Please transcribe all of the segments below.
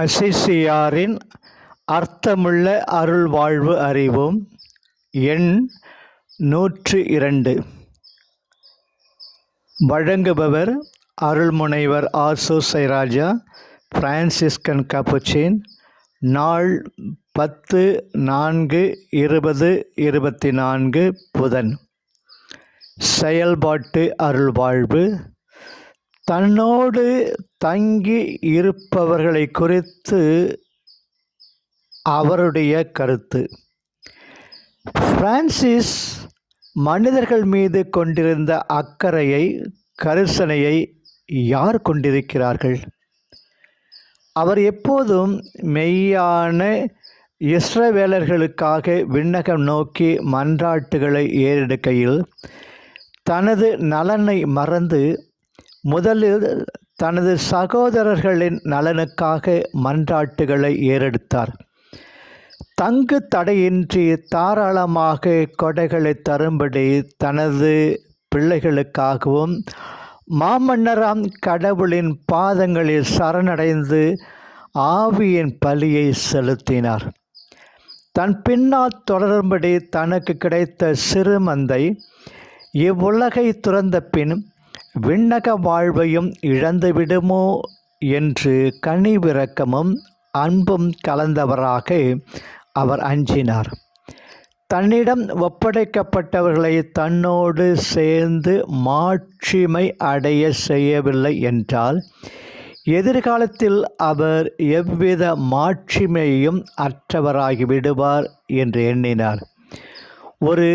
அசிசியாரின் அர்த்தமுள்ள அருள்வாழ்வு அறிவோம். எண் 102. வழங்குபவர் அருள்முனைவர் ஆசோசைராஜா, பிரான்சிஸ்கன் கப்புச்சின். நாள் 10/4/2024 புதன். செயல்பாட்டு அருள்வாழ்வு. தன்னோடு தங்கி இருப்பவர்களை குறித்து அவருடைய கருத்து. பிரான்சிஸ் மனிதர்கள் மீது கொண்டிருந்த அக்கறையை, கரிசனையை யார் கொண்டிருக்கிறார்கள்? அவர் எப்போதும் மெய்யான இஸ்ரவேலர்களுக்காக விண்ணகம் நோக்கி மன்றாட்டுகளை ஏறெடுக்கையில் தனது நலனை மறந்து முதலில் தனது சகோதரர்களின் நலனுக்காக மன்றாட்டுகளை ஏறெடுத்தார். தங்கு தடையின்றி தாராளமாக கொடைகளை தரும்படி தனது பிள்ளைகளுக்காகவும் மாமன்னராம் கடவுளின் பாதங்களில் சரணடைந்து ஆவியின் பலியை செலுத்தினார். தன் பின்னால் தொடரும்படி தனக்கு கிடைத்த சிறு மந்தை இவ்வுலகை துறந்த பின் விண்ணக வாழ்வையும் இழந்துவிடுமோ என்று கனிவிரக்கமும் அன்பும் கலந்தவராக அவர் அஞ்சினார். தன்னிடம் ஒப்படைக்கப்பட்டவர்களை தன்னோடு சேர்ந்து மாட்சிமை அடைய செய்யவில்லை என்றால் எதிர்காலத்தில் அவர் எவ்வித மாட்சிமையும் அற்றவராகிவிடுவார் என்று எண்ணினார். ஒரு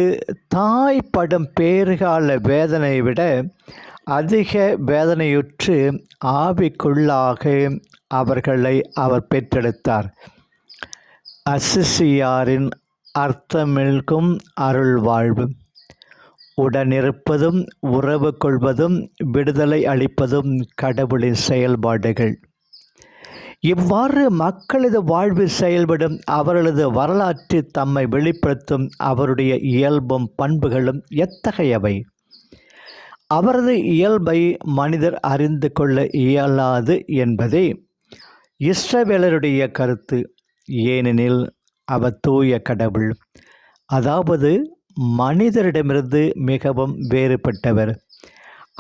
தாய் படும் பேறுகால வேதனையை விட அதிக வேதனையுற்று ஆவிக்குள்ளாக அவர்களை அவர் பெற்றெடுத்தார். அசிசியாரின் அர்த்தமிழ்கும் அருள்வாழ்வு. உடனிருப்பதும் உறவு கொள்வதும் விடுதலை அளிப்பதும் கடவுளின் செயல்பாடுகள். இவ்வாறு மக்களது வாழ்வில் செயல்படும் அவர்களது வரலாற்றில் தம்மை வெளிப்படுத்தும் அவருடைய இயல்பும் பண்புகளும் எத்தகையவை? அவரது இயல்பை மனிதர் அறிந்து கொள்ள இயலாது என்பதே இஸ்ரவேலருடைய கருத்து. ஏனெனில் அவர் தூய கடவுள், அதாவது மனிதரிடமிருந்து மிகவும் வேறுபட்டவர்,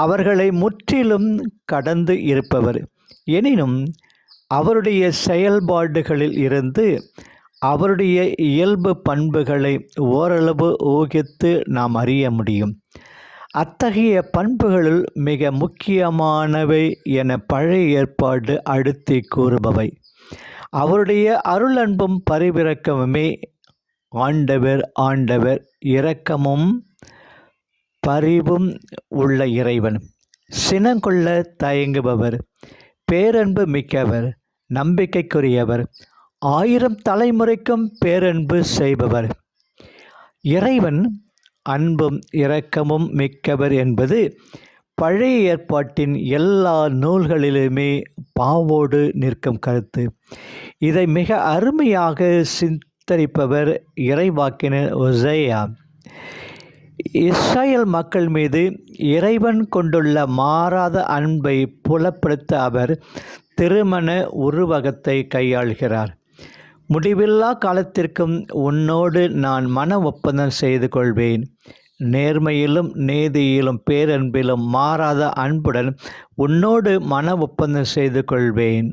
அவர்களை முற்றிலும் கடந்து இருப்பவர். எனினும் அவருடைய செயல்பாடுகளில் இருந்து அவருடைய இயல்பு பண்புகளை ஓரளவு ஊகித்து நாம் அறிய முடியும். அத்தகைய பண்புகளுள் மிக முக்கியமானவை என பழைய ஏற்பாடு அழுத்தி கூறுபவை. அவருடைய அருள் அன்பும் பரிவிரக்கமுமே. ஆண்டவர் இரக்கமும் பரிவும் உள்ள இறைவன், சினங்கொள்ள தயங்குபவர், பேரன்பு மிக்கவர், நம்பிக்கைக்குரியவர், 1000 தலைமுறைக்கும் பேரன்பு செய்பவர். இறைவன் அன்பும் இரக்கமும் மிக்கவர் என்பது பழைய ஏற்பாட்டின் எல்லா நூல்களிலுமே பாவோடு நிற்கும் கருத்து. இதை மிக அருமையாக சித்தரிப்பவர் இறைவாக்கினர் ஓசேயா. இஸ்ரேல் மக்கள் மீது இறைவன் கொண்டுள்ள மாறாத அன்பை புலப்படுத்த அவர் திருமண உருவகத்தை கையாள்கிறார். முடிவில்லா காலத்திற்கும் உன்னோடு நான் மன ஒப்பந்தம் செய்து கொள்வேன். நேர்மையிலும் நீதியிலும் பேரன்பிலும் மாறாத அன்புடன் உன்னோடு மன ஒப்பந்தம் செய்து கொள்வேன்.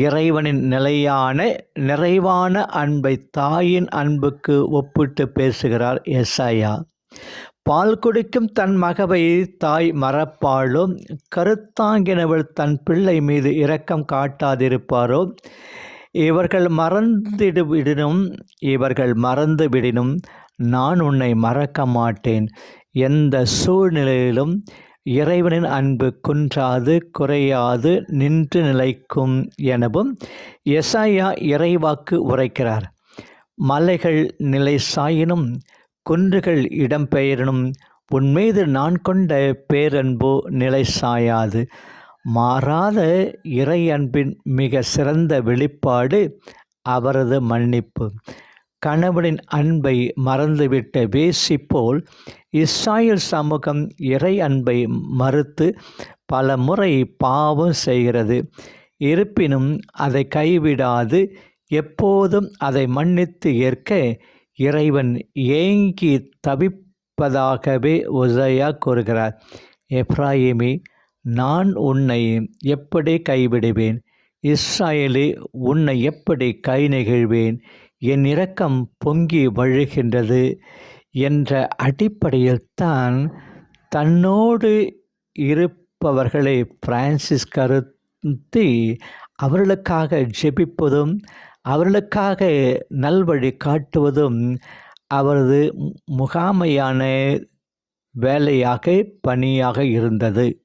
இறைவனின் நிலையான நிறைவான அன்பை தாயின் அன்புக்கு ஒப்பிட்டு பேசுகிறார் எசாயா. பால் குடிக்கும் தன் மகவை தாய் மறப்பாளோ? கருத்தாங்கினவள் தன் பிள்ளை மீது இரக்கம் காட்டாதிருப்பாரோ? இவர்கள் மறந்துவிடினும் நான் உன்னை மறக்க மாட்டேன். எந்த சூழ்நிலையிலும் இறைவனின் அன்பு குன்றாது குறையாது நின்று நிலைக்கும் எனவும் எசாயா இறைவாக்கு உரைக்கிறார். மலைகள் நிலை சாயினும் குன்றுகள் இடம்பெயரினும் உன்மீது நான் கொண்ட பேரன்போ நிலை சாயாது. மாறாத இறை அன்பின் மிக சிறந்த வெளிப்பாடு அவரது மன்னிப்பு. கணவனின் அன்பை மறந்துவிட்ட வேசி போல் இஸ்ராயேல் சமூகம் இறை அன்பை மறுத்து பல முறை பாவம் செய்கிறது. இருப்பினும் அதை கைவிடாது எப்போதும் அதை மன்னித்து ஏற்க இறைவன் ஏங்கி தவிப்பதாகவே ஓசையா கூறுகிறார். எப்ராயிமே, நான் உன்னை எப்படி கைவிடுவேன்? இஸ்ராயேலே, உன்னை எப்படி கை நெகிழ்வேன்? என் இரக்கம் பொங்கி வழிகின்றது என்ற அடிப்படையில்தான் தன்னோடு இருப்பவர்களை பிரான்சிஸ் கருத்தி அவர்களுக்காக ஜெபிப்பதும் அவர்களுக்காக நல்வழி காட்டுவதும் அவரது முகாமையான வேலையாக பணியாக இருந்தது.